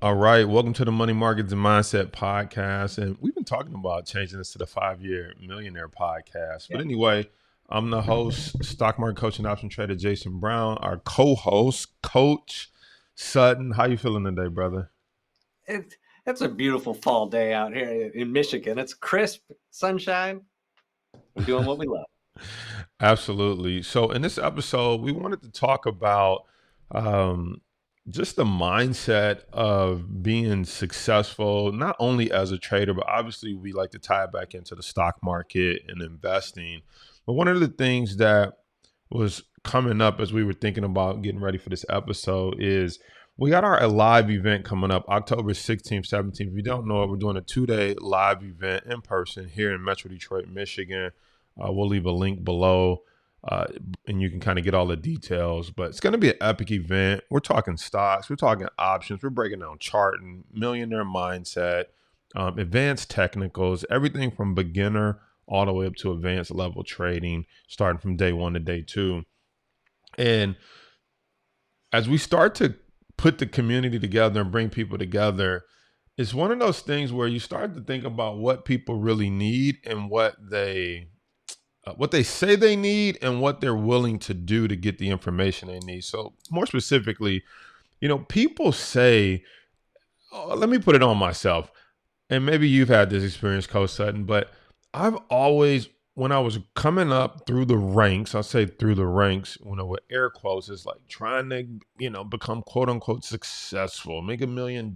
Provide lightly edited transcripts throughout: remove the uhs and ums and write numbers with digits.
All right, welcome to the Money Markets and Mindset podcast. And we've been talking about changing this to the 5-year Millionaire podcast. But Yeah, anyway, I'm the host, stock market coach and option trader Jason Brown, our co-host, Coach Sutton. How you feeling today, brother? it's a beautiful fall day out here in Michigan. It's crisp, sunshine. We're doing what we love. Absolutely. So in this episode, we wanted to talk about um, just the mindset of being successful, not only as a trader, but obviously we like to tie it back into the stock market and investing. But one of the things that was coming up as we were thinking about getting ready for this episode is we got our live event coming up October 16th, 17th. If you don't know it, we're doing a 2-day live event in person here in Metro Detroit, Michigan. We'll leave a link below uh, and you can kind of get all the details. But it's going to be an epic event. We're talking stocks, we're talking options, we're breaking down charting, millionaire mindset, advanced technicals, everything from beginner all the way up to advanced level trading, starting from day one to day two. And as we start to put the community together and bring people together, it's one of those things where you start to think about what people really need and what they say they need and what they're willing to do to get the information they need. So more specifically, people say, oh, let me put it on myself. And maybe you've had this experience, Coach Sutton, but I've always, when I was coming up through the ranks, I'll say through the ranks, with air quotes, is like trying to, become quote unquote successful, make $1 million,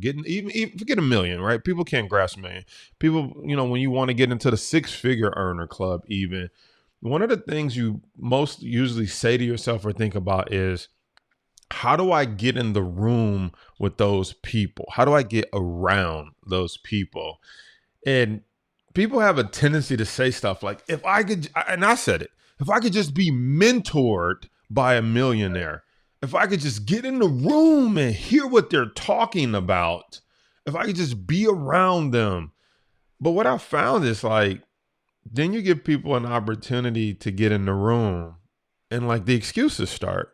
getting even forget a million, right? People can't grasp a million. People, when you want to get into the 6-figure earner club, even one of the things you most usually say to yourself or think about is, how do I get in the room with those people? How do I get around those people? And people have a tendency to say stuff like, if I could, and I said it, if I could just be mentored by a millionaire, if I could just get in the room and hear what they're talking about, if I could just be around them. But what I found is like, then you give people an opportunity to get in the room and like the excuses start.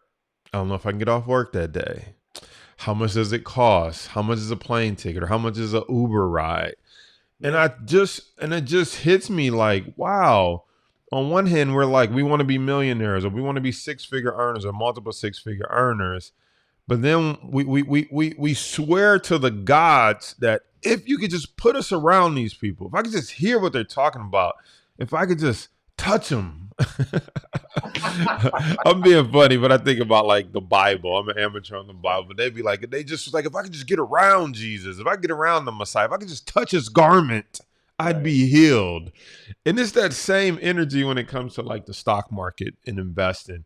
I don't know if I can get off work that day. How much does it cost? How much is a plane ticket or how much is a Uber ride? And Yeah, it just hits me like, wow. On one hand, we're like, we want to be millionaires or we want to be 6-figure earners or multiple 6-figure earners. But then we swear to the gods that if you could just put us around these people, if I could just hear what they're talking about, if I could just touch them. I'm being funny, but I think about like the Bible. I'm an amateur on the Bible, but they'd be like, they just like, if I could just get around Jesus, if I could get around the Messiah, if I could just touch his garment, I'd right. be healed. And it's that same energy when it comes to like the stock market and investing.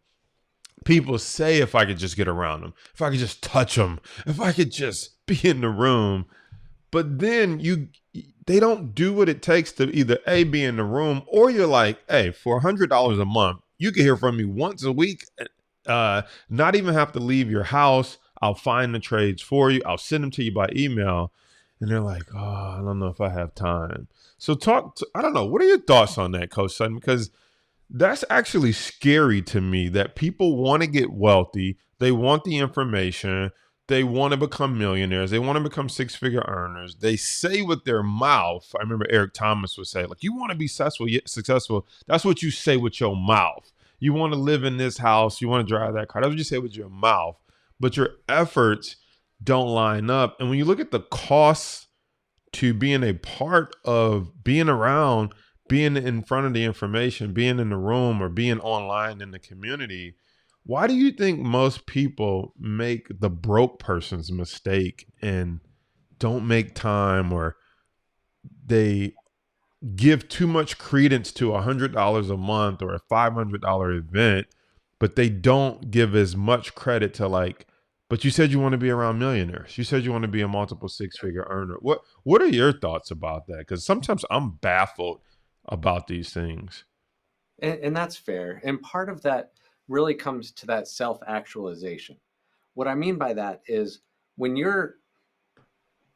People say, if I could just get around them, if I could just touch them, if I could just be in the room, but then they don't do what it takes to either A, be in the room, or you're like, hey, for $100 a month, you can hear from me once a week, not even have to leave your house. I'll find the trades for you. I'll send them to you by email. And they're like, oh, I don't know if I have time. So I don't know. What are your thoughts on that, Coach Sutton? Because that's actually scary to me that people want to get wealthy. They want the information. They want to become millionaires. They want to become 6-figure earners. They say with their mouth. I remember Eric Thomas would say, like, you want to be successful. That's what you say with your mouth. You want to live in this house. You want to drive that car. That's what you say with your mouth. But your efforts don't line up. And when you look at the costs to being a part of being around, being in front of the information, being in the room or being online in the community, why do you think most people make the broke person's mistake and don't make time, or they give too much credence to $100 a month or a $500 event, but they don't give as much credit to like, but you said you want to be around millionaires. You said you want to be a multiple 6-figure earner. What are your thoughts about that? Because sometimes I'm baffled about these things. And that's fair. And part of that really comes to that self-actualization. What I mean by that is when you're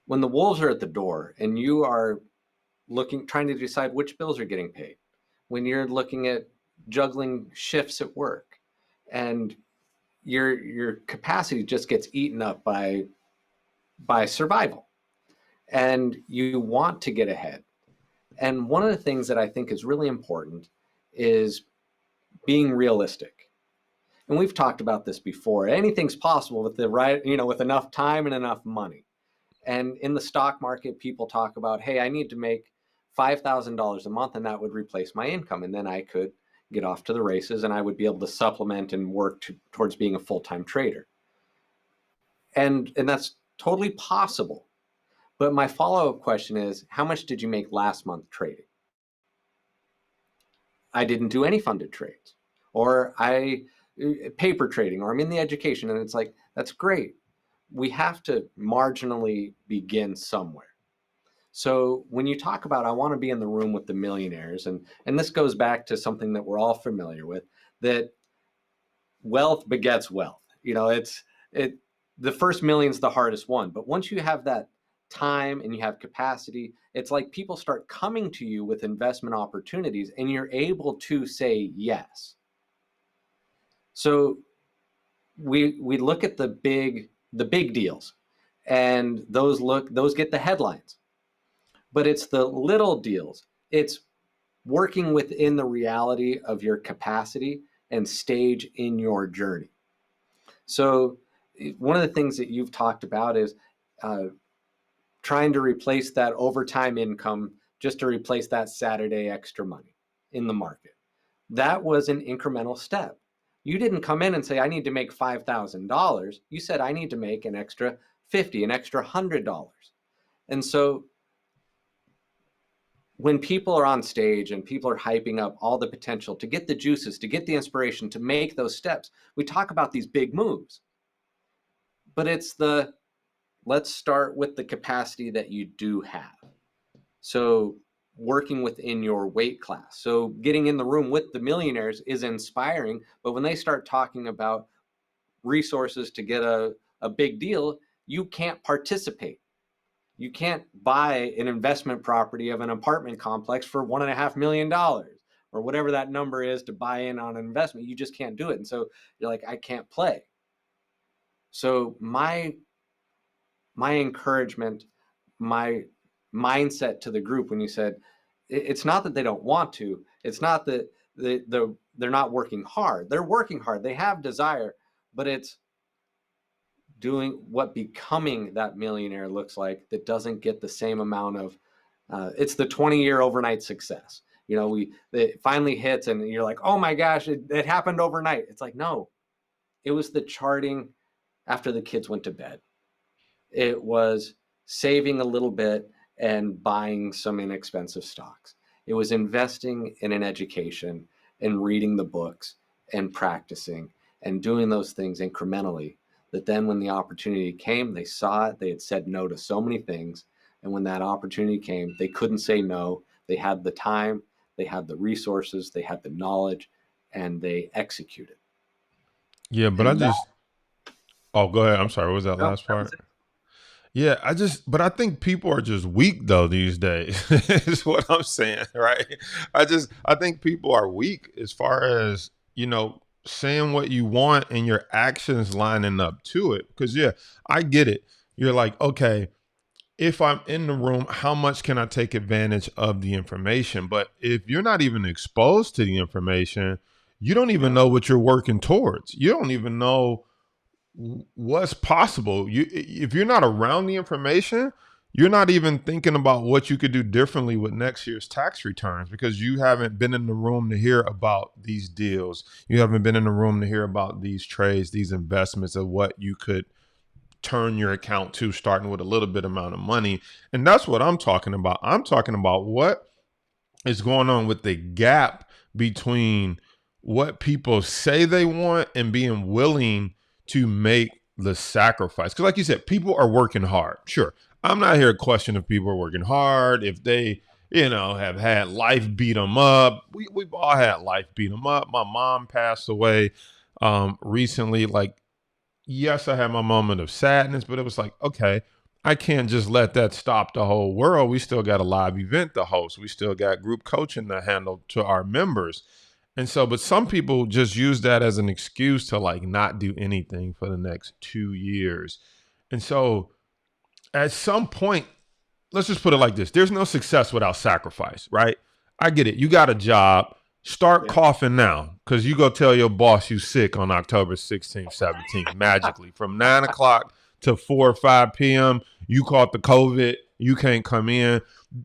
when the wolves are at the door and you are trying to decide which bills are getting paid, when you're looking at juggling shifts at work, and your capacity just gets eaten up by by survival, and you want to get ahead. And one of the things that I think is really important is being realistic. And we've talked about this before. Anything's possible with the right, with enough time and enough money. And in the stock market, people talk about, hey, I need to make $5,000 a month and that would replace my income. And then I could get off to the races and I would be able to supplement and work towards being a full-time trader. And that's totally possible. But my follow-up question is, how much did you make last month trading? I didn't do any funded trades, or I paper trading, or I'm in the education. And it's like, that's great. We have to marginally begin somewhere. So when you talk about, I want to be in the room with the millionaires, and this goes back to something that we're all familiar with, that wealth begets wealth. The first million's the hardest one, but once you have that time and you have capacity, it's like people start coming to you with investment opportunities and you're able to say yes. So we look at the big deals, and those get the headlines. But it's the little deals. It's working within the reality of your capacity and stage in your journey. So one of the things that you've talked about is trying to replace that overtime income just to replace that Saturday extra money in the market. That was an incremental step. You didn't come in and say, I need to make $5,000. You said, I need to make an extra $50, an extra $100. And so when people are on stage and people are hyping up all the potential to get the juices, to get the inspiration, to make those steps, we talk about these big moves. But it's let's start with the capacity that you do have. So working within your weight class. So getting in the room with the millionaires is inspiring, but when they start talking about resources to get a big deal, you can't participate. You can't buy an investment property of an apartment complex for $1.5 million or whatever that number is to buy in on an investment. You just can't do it. And so you're like, I can't play. So my encouragement, my mindset to the group when you said, it's not that they don't want to, it's not that they're not working hard. They're working hard. They have desire, but it's doing what becoming that millionaire looks like that doesn't get the same amount of, it's the 20-year overnight success. It finally hits and you're like, oh my gosh, it happened overnight. It's like, no, it was the charting after the kids went to bed. It was saving a little bit and buying some inexpensive stocks. It was investing in an education and reading the books and practicing and doing those things incrementally, that then when the opportunity came, they saw it, they had said no to so many things. And when that opportunity came, they couldn't say no. They had the time, they had the resources, they had the knowledge, and they executed. Yeah, but And oh, go ahead. I'm sorry. What was that last that was part? it. Yeah, but I think people are just weak though these days. Is what I'm saying, right? I think people are weak as far as, saying what you want and your actions lining up to it. Because yeah, I get it. You're like, okay, if I'm in the room, how much can I take advantage of the information? But if you're not even exposed to the information, you don't even know what you're working towards. You don't even know what's possible. If you're not around the information, you're not even thinking about what you could do differently with next year's tax returns because you haven't been in the room to hear about these deals. You haven't been in the room to hear about these trades, these investments of what you could turn your account to starting with a little bit amount of money. And that's what I'm talking about. I'm talking about what is going on with the gap between what people say they want and being willing to make the sacrifice. Because like you said, people are working hard. Sure. I'm not here to question if people are working hard, if they, have had life beat them up. We've all had life beat them up. My mom passed away recently. Like, yes, I had my moment of sadness, but it was like, okay, I can't just let that stop the whole world. We still got a live event to host. We still got group coaching to handle to our members. And so, but some people just use that as an excuse to like not do anything for the next 2 years. And so at some point, let's just put it like this. There's no success without sacrifice, right? I get it. You got a job. Start Yeah. coughing now because you go tell your boss you sick on October 16th, 17th, magically. From 9 o'clock to 4 or 5 p.m., you caught the COVID. You can't come in.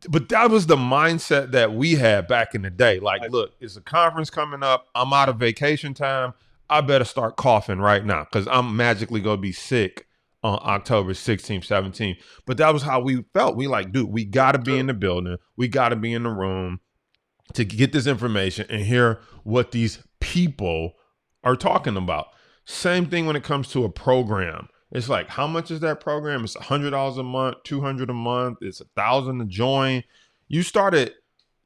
But that was the mindset that we had back in the day. Like, look, it's a conference coming up. I'm out of vacation time. I better start coughing right now because I'm magically going to be sick on October 16th, 17th. But that was how we felt. We like, dude, we got to be in the building. We got to be in the room to get this information and hear what these people are talking about. Same thing when it comes to a program. It's like, how much is that program? It's $100 a month, $200 a month. It's $1,000 to join. You started,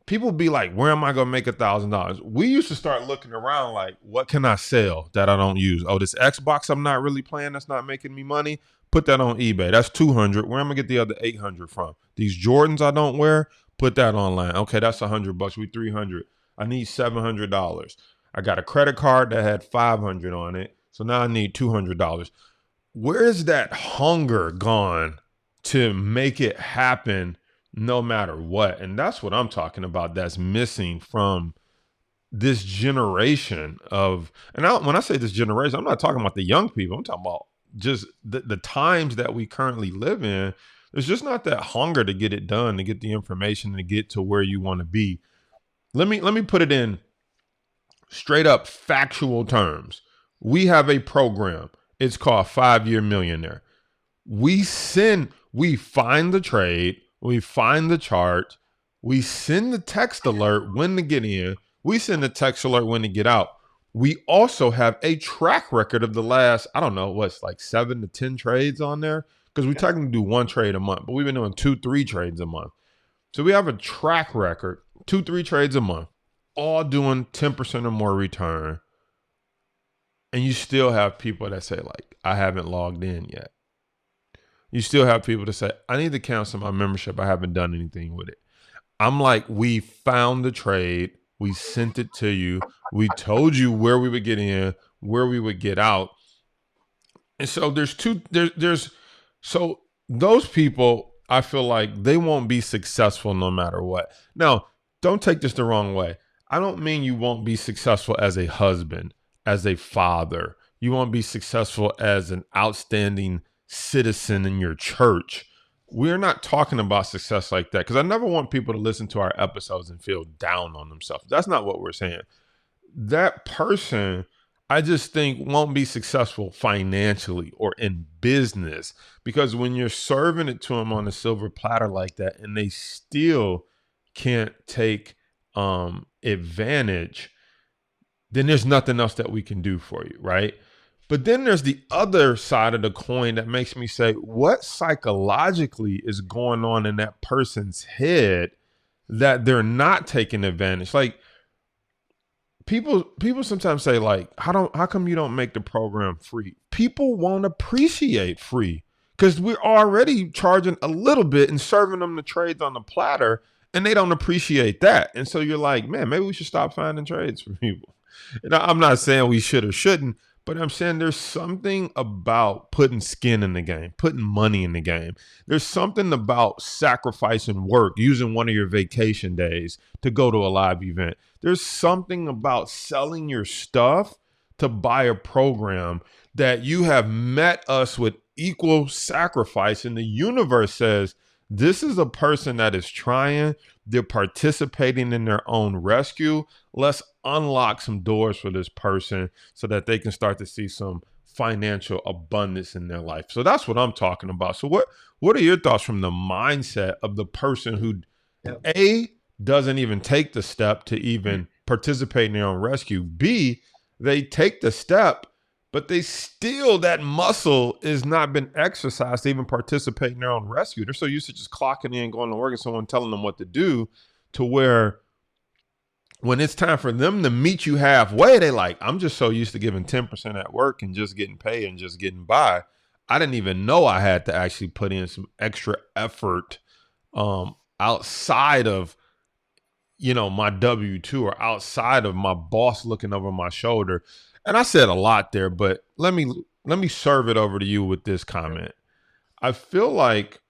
people be like, where am I going to make $1,000? We used to start looking around like, what can I sell that I don't use? Oh, this Xbox I'm not really playing, that's not making me money. Put that on eBay. That's $200. Where am I going to get the other $800 from? These Jordans I don't wear, put that online. Okay, that's $100. We $300. I need $700. I got a credit card that had $500 on it. So now I need $200. Where is that hunger gone to make it happen no matter what? And that's what I'm talking about. That's missing from this generation of, and when I say this generation, I'm not talking about the young people. I'm talking about just the times that we currently live in. There's just not that hunger to get it done, to get the information, to get to where you want to be. Let me put it in straight up factual terms. We have a program. It's called 5-Year Millionaire. We find the trade, we find the chart, we send the text alert when to get in, we send the text alert when to get out. We also have a track record of the last, I don't know, what's like 7 to 10 trades on there? Because we technically do 1 trade a month, but we've been doing 2-3 trades a month. So we have a track record, 2-3 trades a month, all doing 10% or more return. And you still have people that say, like, I haven't logged in yet. You still have people that say, I need to cancel my membership. I haven't done anything with it. I'm like, we found the trade. We sent it to you. We told you where we would get in, where we would get out. And so so those people, I feel like they won't be successful no matter what. Now, don't take this the wrong way. I don't mean you won't be successful as a husband, as a father. You won't be successful as an outstanding citizen in your church. We're not talking about success like that, because I never want people to listen to our episodes and feel down on themselves. That's not what we're saying. That person, I just think, won't be successful financially or in business, because when you're serving it to them on a silver platter like that and they still can't take advantage, then there's nothing else that we can do for you, right? But then there's the other side of the coin that makes me say, what psychologically is going on in that person's head that they're not taking advantage? Like, people sometimes say, like, how come you don't make the program free? People won't appreciate free because we're already charging a little bit and serving them the trades on the platter, and they don't appreciate that. And so you're like, man, maybe we should stop finding trades for people. And I'm not saying we should or shouldn't, but I'm saying there's something about putting skin in the game, putting money in the game. There's something about sacrificing work, using one of your vacation days to go to a live event. There's something about selling your stuff to buy a program that you have met us with equal sacrifice. And the universe says, this is a person that is trying, they're participating in their own rescue. Let's unlock some doors for this person so that they can start to see some financial abundance in their life. So that's what I'm talking about. So what are your thoughts from the mindset of the person who, A, doesn't even take the step to even participate in their own rescue, B, they take the step, but they still, that muscle is not been exercised to even participate in their own rescue. They're so used to just clocking in, going to work, and someone telling them what to do, to where when it's time for them to meet you halfway, they like, I'm just so used to giving 10% at work and just getting paid and just getting by. I didn't even know I had to actually put in some extra effort outside of, my W-2 or outside of my boss looking over my shoulder. And I said a lot there, but let me serve it over to you with this comment. I feel like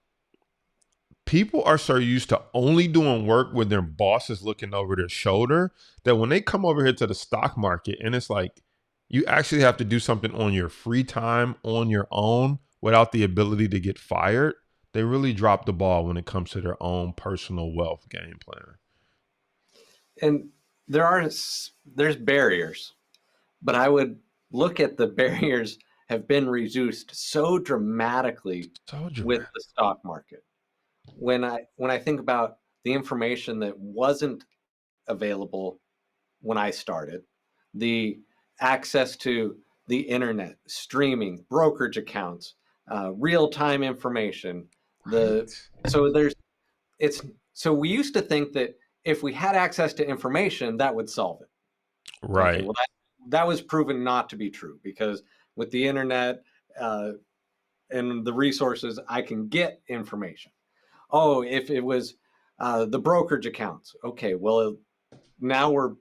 people are so used to only doing work when their boss is looking over their shoulder that when they come over here to the stock market and it's like you actually have to do something on your free time on your own without the ability to get fired, they really drop the ball when it comes to their own personal wealth game plan. And there's barriers, but I would look at the barriers have been reduced so dramatically So with dramatic. the stock market. When I think about the information that wasn't available when I started, the access to the internet, streaming, brokerage accounts, real-time information, the Right. so there's it's so we used to think that if we had access to information, that would solve it. Okay, Right. well, that was proven not to be true because with the internet uh, and the resources, I can get information. Oh, if it was the brokerage accounts, okay, well, now we're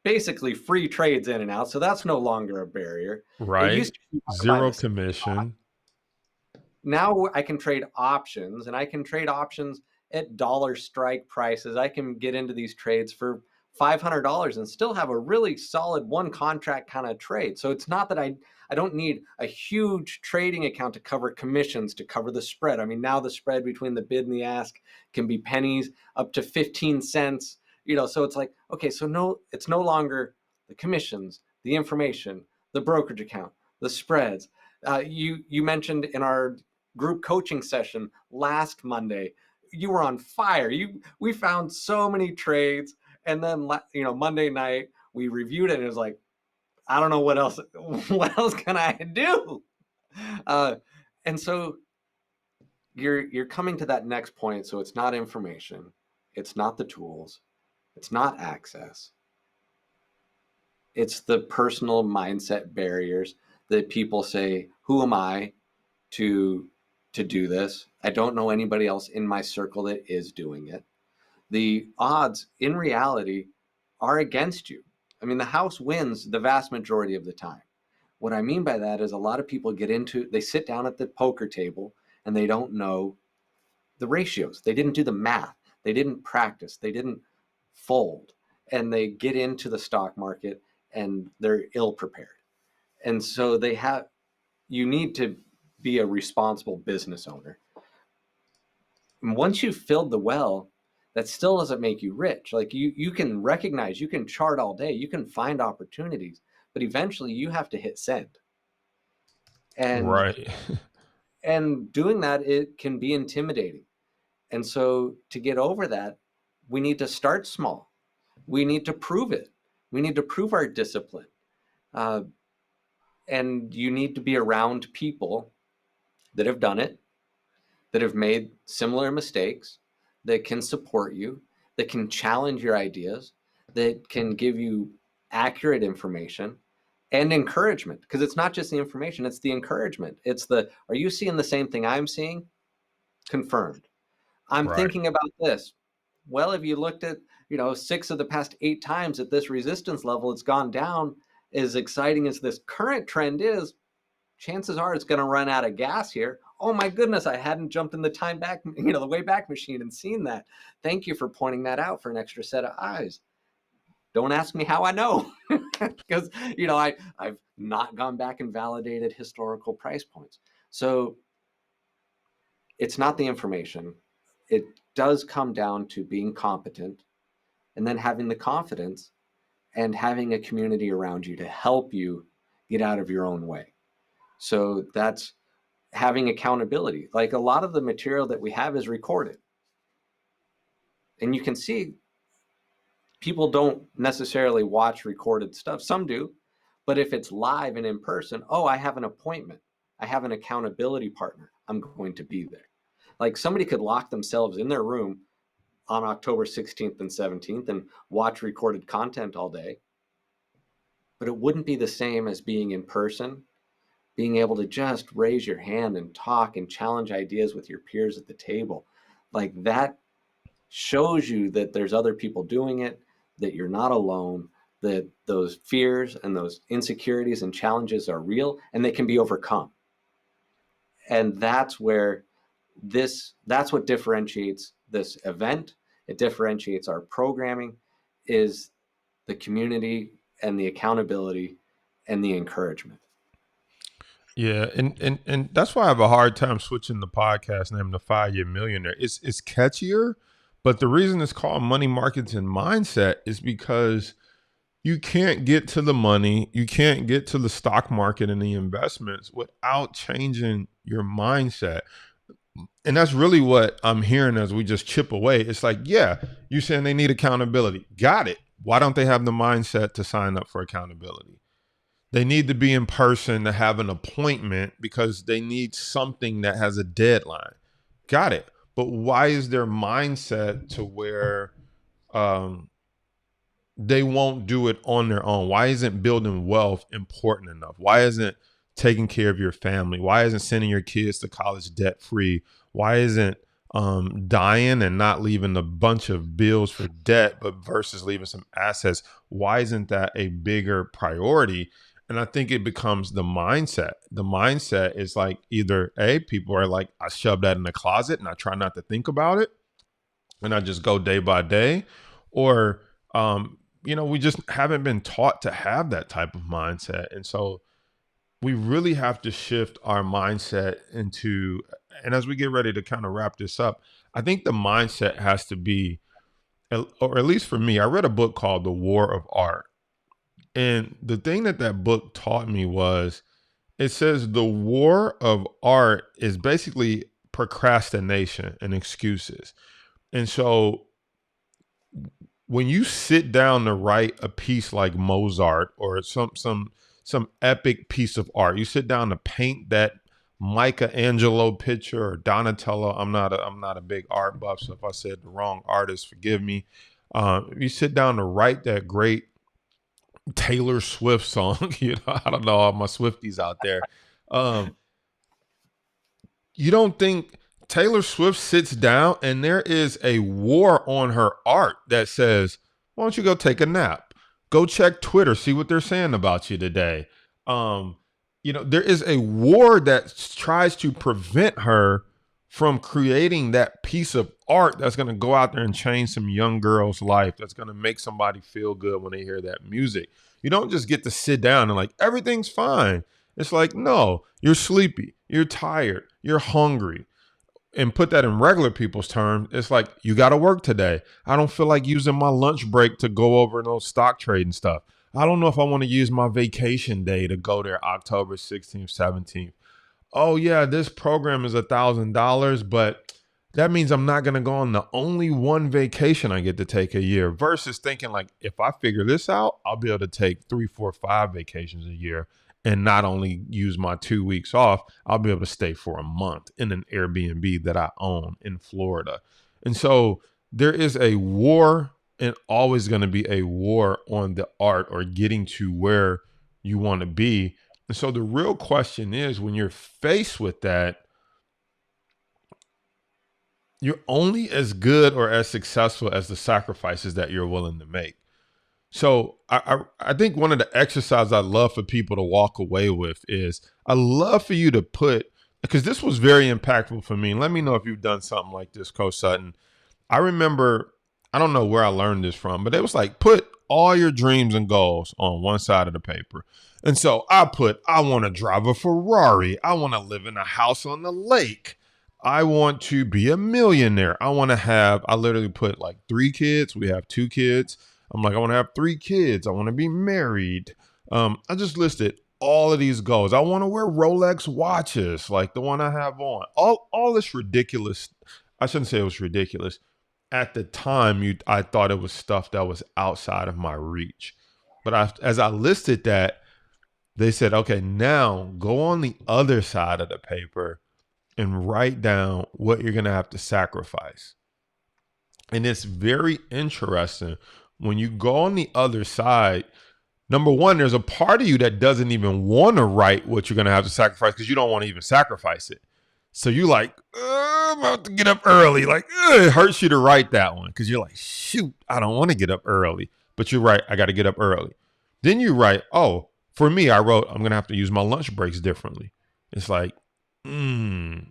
basically free trades in and out, so that's no longer a barrier. It used Right. to be hard to buy Zero the stock. commission. Now I can trade options, and I can trade options at dollar strike prices. I can get into these trades for $500 and still have a really solid one contract kind of trade. So it's not that I don't need a huge trading account to cover commissions, to cover the spread. I mean, now the spread between the bid and the ask can be pennies up to 15 cents. So it's like, okay, so no, it's no longer the commissions, the information, the brokerage account, the spreads. You mentioned in our group coaching session last Monday, you were on fire. We found so many trades, and then Monday night we reviewed it, and it was like, I don't know what else. What else can I do? Uh, and so you're coming to that next point. So it's not information, it's not the tools, it's not access. It's the personal mindset barriers that people say, "Who am I to do this? I don't know anybody else in my circle that is doing it." The odds in reality are against you. I mean, the house wins the vast majority of the time. What I mean by that is a lot of people they sit down at the poker table and they don't know the ratios. They didn't do the math. They didn't practice. They didn't fold. And they get into the stock market and they're ill prepared. And so you need to be a responsible business owner. And once you've filled the well, that still doesn't make you rich. Like you can recognize, you can chart all day, you can find opportunities, but eventually you have to hit send. And Right. doing that, it can be intimidating. And so to get over that, we need to start small. We need to prove it. We need to prove our discipline. Uh, and you need to be around people that have done it, that have made similar mistakes, that can support you, that can challenge your ideas, that can give you accurate information and encouragement. Because it's not just the information, it's the encouragement. Are you seeing the same thing I'm seeing? Confirmed. I'm Right. thinking about this. Well, if you looked at, 6 of the past 8 times at this resistance level, it's gone down. As exciting as this current trend is, chances are it's going to run out of gas here. Oh my goodness, I hadn't jumped in the time back, the way back machine and seen that. Thank you for pointing that out for an extra set of eyes. Don't ask me how I know, because I've not gone back and validated historical price points. So it's not the information. It does come down to being competent and then having the confidence and having a community around you to help you get out of your own way. So that's having accountability. Like a lot of the material that we have is recorded. And you can see people don't necessarily watch recorded stuff. Some do. But if it's live and in person, oh, I have an appointment. I have an accountability partner. I'm going to be there. Like somebody could lock themselves in their room on October 16th and 17th and watch recorded content all day. But it wouldn't be the same as being in person, being able to just raise your hand and talk and challenge ideas with your peers at the table. Like that shows you that there's other people doing it, that you're not alone, that those fears and those insecurities and challenges are real and they can be overcome. And that's where that's what differentiates this event. It differentiates our programming, is the community and the accountability and the encouragement. Yeah, and that's why I have a hard time switching the podcast name to 5 Year Millionaire. It's catchier, but the reason it's called Money Markets and Mindset is because you can't get to the money, you can't get to the stock market and the investments without changing your mindset. And that's really what I'm hearing as we just chip away. It's like, yeah, you're saying they need accountability. Got it. Why don't they have the mindset to sign up for accountability? They need to be in person to have an appointment because they need something that has a deadline. Got it. But why is their mindset to where they won't do it on their own? Why isn't building wealth important enough? Why isn't taking care of your family? Why isn't sending your kids to college debt free? Why isn't dying and not leaving a bunch of bills for debt, but versus leaving some assets? Why isn't that a bigger priority? And I think it becomes the mindset. The mindset is like either people are like, I shove that in the closet and I try not to think about it and I just go day by day, or we just haven't been taught to have that type of mindset. And so we really have to shift our mindset into, and as we get ready to kind of wrap this up, I think the mindset has to be, or at least for me, I read a book called The War of Art. And the thing that book taught me was, it says the war of art is basically procrastination and excuses. And so when you sit down to write a piece like Mozart or some epic piece of art, you sit down to paint that Michelangelo picture or Donatello. I'm not a big art buff, so if I said the wrong artist, forgive me. You sit down to write that great Taylor Swift song. I don't know all my Swifties out there. You don't think Taylor Swift sits down and there is a war on her art that says, why don't you go take a nap? Go check Twitter, see what they're saying about you today. There is a war that tries to prevent her from creating that piece of art that's going to go out there and change some young girl's life, that's going to make somebody feel good when they hear that music. You don't just get to sit down and like, everything's fine. It's like, no, you're sleepy, you're tired, you're hungry. And put that in regular people's terms, it's like, you got to work today. I don't feel like using my lunch break to go over those stock trading stuff. I don't know if I want to use my vacation day to go there October 16th, 17th. Oh yeah, this program is $1,000, but that means I'm not going to go on the only one vacation I get to take a year, versus thinking like, if I figure this out, I'll be able to take 3, 4, 5 vacations a year and not only use my 2 weeks off, I'll be able to stay for a month in an Airbnb that I own in Florida. And so there is a war, and always going to be a war on the art or getting to where you want to be. And so the real question is, when you're faced with that, you're only as good or as successful as the sacrifices that you're willing to make. So I think one of the exercises I love for people to walk away with is, I love for you to put, because this was very impactful for me. And let me know if you've done something like this, Coach Sutton. I remember, I don't know where I learned this from, but it was like, put all your dreams and goals on one side of the paper. And so I want to drive a Ferrari. I want to live in a house on the lake. I want to be a millionaire. I literally put like 3 kids. We have 2 kids. I'm like, I want to have 3 kids. I want to be married. I just listed all of these goals. I want to wear Rolex watches like the one I have on. All this ridiculous. I shouldn't say it was ridiculous. At the time, I thought it was stuff that was outside of my reach. But as I listed that, they said, okay, now go on the other side of the paper and write down what you're going to have to sacrifice. And it's very interesting. When you go on the other side, number one, there's a part of you that doesn't even want to write what you're going to have to sacrifice because you don't want to even sacrifice it. So you like, I'm about to get up early. Like, it hurts you to write that one because you're like, shoot, I don't want to get up early. But you're right, I got to get up early. Then you write, oh, for me, I wrote, I'm going to have to use my lunch breaks differently. It's like, I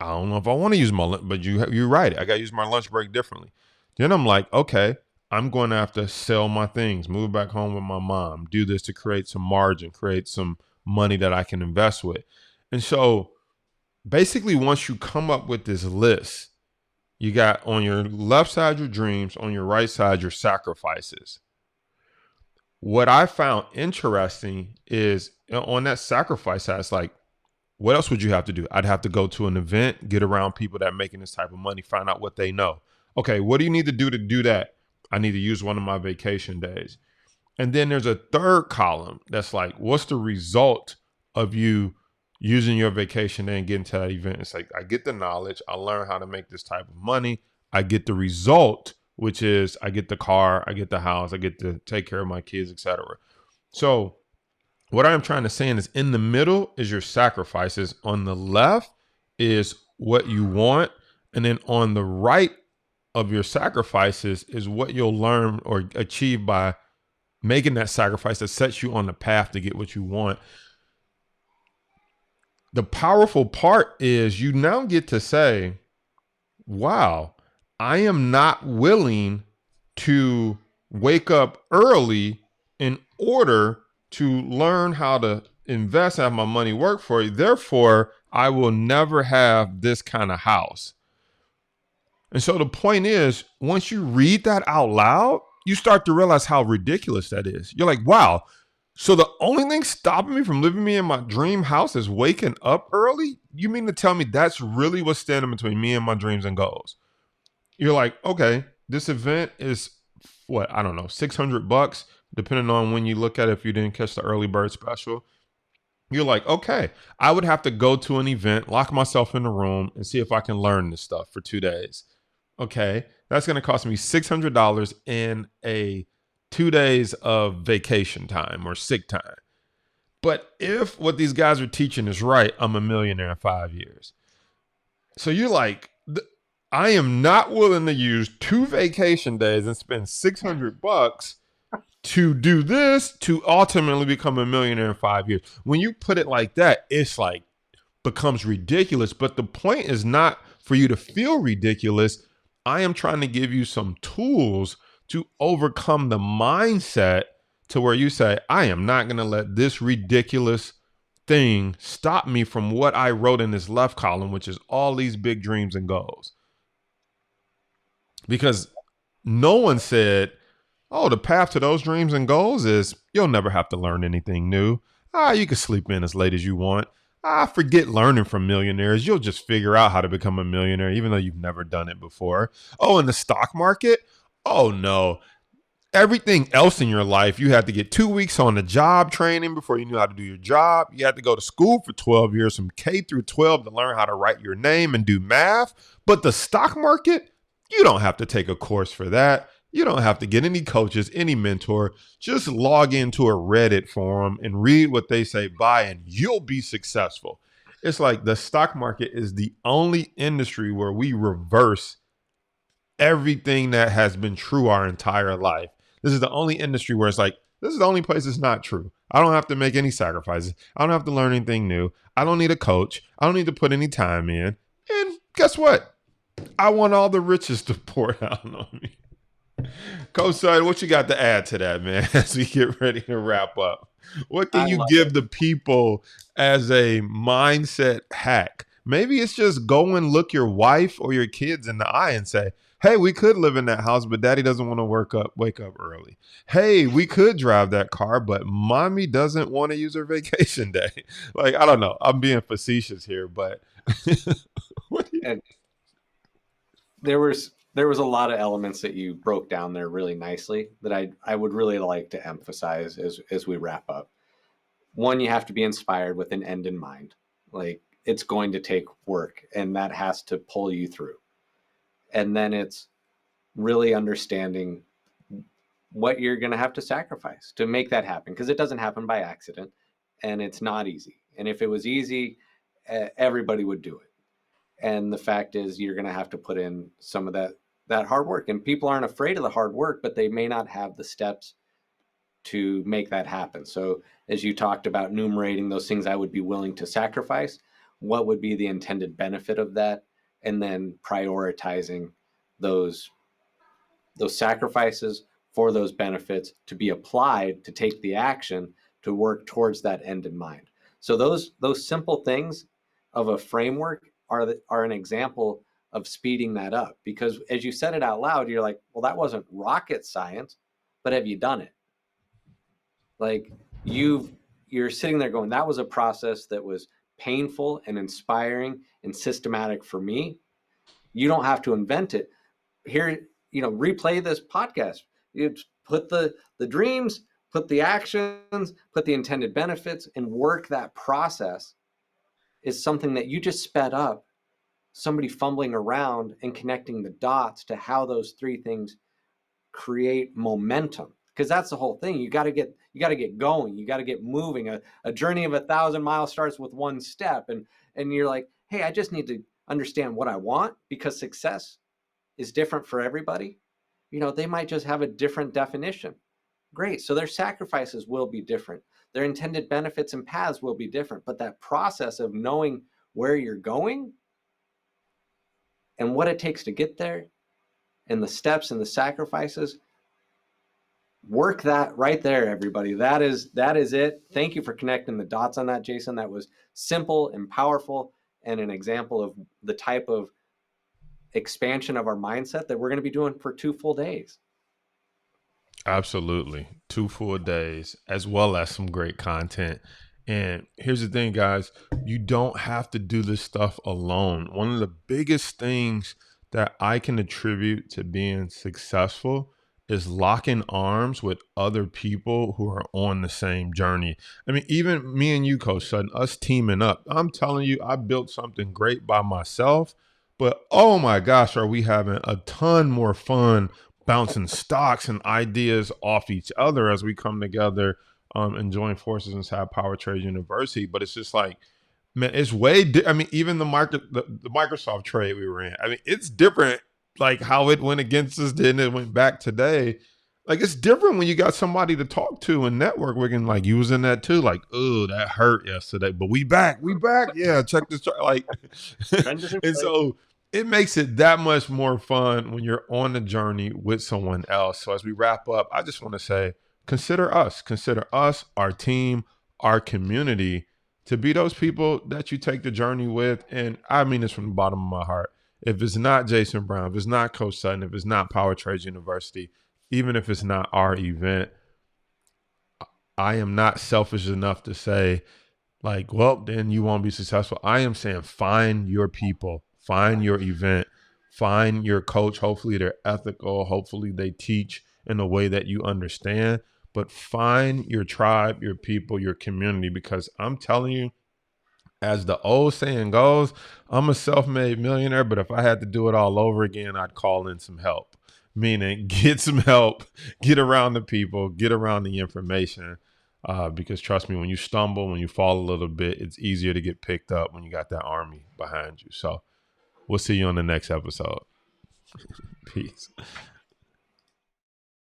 I don't know if I want to use my lunch, but you're right. I got to use my lunch break differently. Then I'm like, okay, I'm going to have to sell my things, move back home with my mom, do this to create some margin, create some money that I can invest with. And so basically, once you come up with this list, you got on your left side your dreams, on your right side your sacrifices. What I found interesting is on that sacrifice side, it's like, what else would you have to do? I'd have to go to an event, get around people that are making this type of money, find out what they know. Okay, what do you need to do that? I need to use one of my vacation days. And then there's a third column that's like, what's the result of you using your vacation day and getting to that event? It's like, I get the knowledge, I learn how to make this type of money, I get the result, which is I get the car, I get the house, I get to take care of my kids, etc. So what I'm trying to say is in the middle is your sacrifices. On the left is what you want. And then on the right of your sacrifices is what you'll learn or achieve by making that sacrifice that sets you on the path to get what you want. The powerful part is you now get to say, wow, I am not willing to wake up early in order to learn how to invest, have my money work for you. Therefore, I will never have this kind of house. And so the point is, once you read that out loud, you start to realize how ridiculous that is. You're like, wow. So the only thing stopping me from living me in my dream house is waking up early? You mean to tell me that's really what's standing between me and my dreams and goals? You're like, okay, this event is what, I don't know, $600, depending on when you look at it, if you didn't catch the early bird special. You're like, okay, I would have to go to an event, lock myself in a room, and see if I can learn this stuff for 2 days. Okay, that's going to cost me $600 in a 2 days of vacation time or sick time. But if what these guys are teaching is right, I'm a millionaire in 5 years. So you're like, I am not willing to use 2 vacation days and spend $600 to do this to ultimately become a millionaire in 5 years. When you put it like that, it's like becomes ridiculous. But the point is not for you to feel ridiculous. I am trying to give you some tools to overcome the mindset to where you say, I am not going to let this ridiculous thing stop me from what I wrote in this left column, which is all these big dreams and goals. Because no one said, oh, the path to those dreams and goals is you'll never have to learn anything new. You can sleep in as late as you want. Forget learning from millionaires. You'll just figure out how to become a millionaire, even though you've never done it before. Oh, in the stock market? Oh, no. Everything else in your life, you had to get 2 weeks on the job training before you knew how to do your job. You had to go to school for 12 years from K through 12 to learn how to write your name and do math. But the stock market, you don't have to take a course for that. You don't have to get any coaches, any mentor. Just log into a Reddit forum and read what they say, buy, and you'll be successful. It's like the stock market is the only industry where we reverse everything that has been true our entire life. This is the only industry where it's like, this is the only place it's not true. I don't have to make any sacrifices. I don't have to learn anything new. I don't need a coach. I don't need to put any time in. And guess what? I want all the riches to pour out on me. Coach Sutton, what you got to add to that, man, as we get ready to wrap up? What can you give the people as a mindset hack? Maybe it's just go and look your wife or your kids in the eye and say, hey, we could live in that house, but daddy doesn't want to wake up early. Hey, we could drive that car, but mommy doesn't want to use her vacation day. Like, I don't know. I'm being facetious here, but there was a lot of elements that you broke down there really nicely that I would really like to emphasize as we wrap up. One, you have to be inspired with an end in mind. Like, it's going to take work, and that has to pull you through. And then it's really understanding what you're going to have to sacrifice to make that happen, because it doesn't happen by accident, and it's not easy. And if it was easy, everybody would do it. And the fact is, you're going to have to put in some of that hard work. And people aren't afraid of the hard work, but they may not have the steps to make that happen. So as you talked about enumerating those things I would be willing to sacrifice, what would be the intended benefit of that, and then prioritizing those sacrifices for those benefits to be applied to take the action to work towards that end in mind. So those simple things of a framework are an example of speeding that up, because as you said it out loud, you're like, well, that wasn't rocket science, but have you done it? Like, you're sitting there going, that was a process that was painful and inspiring and systematic for me. You don't have to invent it. Here, replay this podcast. You put the dreams, put the actions, put the intended benefits, and work that process is something that you just sped up. Somebody fumbling around and connecting the dots to how those three things create momentum, because that's the whole thing. You got to get going. You got to get moving. A journey of 1,000 miles starts with one step, and you're like, hey, I just need to understand what I want, because success is different for everybody. They might just have a different definition. Great. So their sacrifices will be different. Their intended benefits and paths will be different. But that process of knowing where you're going and what it takes to get there, and the steps and the sacrifices, work that right there, everybody. That is it. Thank you for connecting the dots on that, Jason. That was simple and powerful, and an example of the type of expansion of our mindset that we're going to be doing for 2 full days. Absolutely. 2 full days, as well as some great content. And here's the thing, guys, you don't have to do this stuff alone. One of the biggest things that I can attribute to being successful is locking arms with other people who are on the same journey. I mean, even me and you, Coach Sutton, us teaming up, I'm telling you, I built something great by myself, but oh my gosh, are we having a ton more fun bouncing stocks and ideas off each other as we come together and join forces inside Power Trade University. But it's just like, man, it's I mean, even the Microsoft trade we were in, I mean, it's different, like how it went against us, then it went back today. Like, it's different when you got somebody to talk to and network with, and like you was in that too, like, oh, that hurt yesterday, but we back. Yeah, check this chart. Like, and so it makes it that much more fun when you're on the journey with someone else. So as we wrap up, I just want to say, consider us, our team, our community, to be those people that you take the journey with. And I mean this from the bottom of my heart. If it's not Jason Brown, if it's not Coach Sutton, if it's not Power Trades University, even if it's not our event, I am not selfish enough to say, like, well, then you won't be successful. I am saying, find your people, find your event, find your coach. Hopefully they're ethical. Hopefully they teach in a way that you understand. But find your tribe, your people, your community, because I'm telling you, as the old saying goes, I'm a self-made millionaire, but if I had to do it all over again, I'd call in some help. Meaning, get some help, get around the people, get around the information. Because trust me, when you stumble, when you fall a little bit, it's easier to get picked up when you got that army behind you. So we'll see you on the next episode. Peace.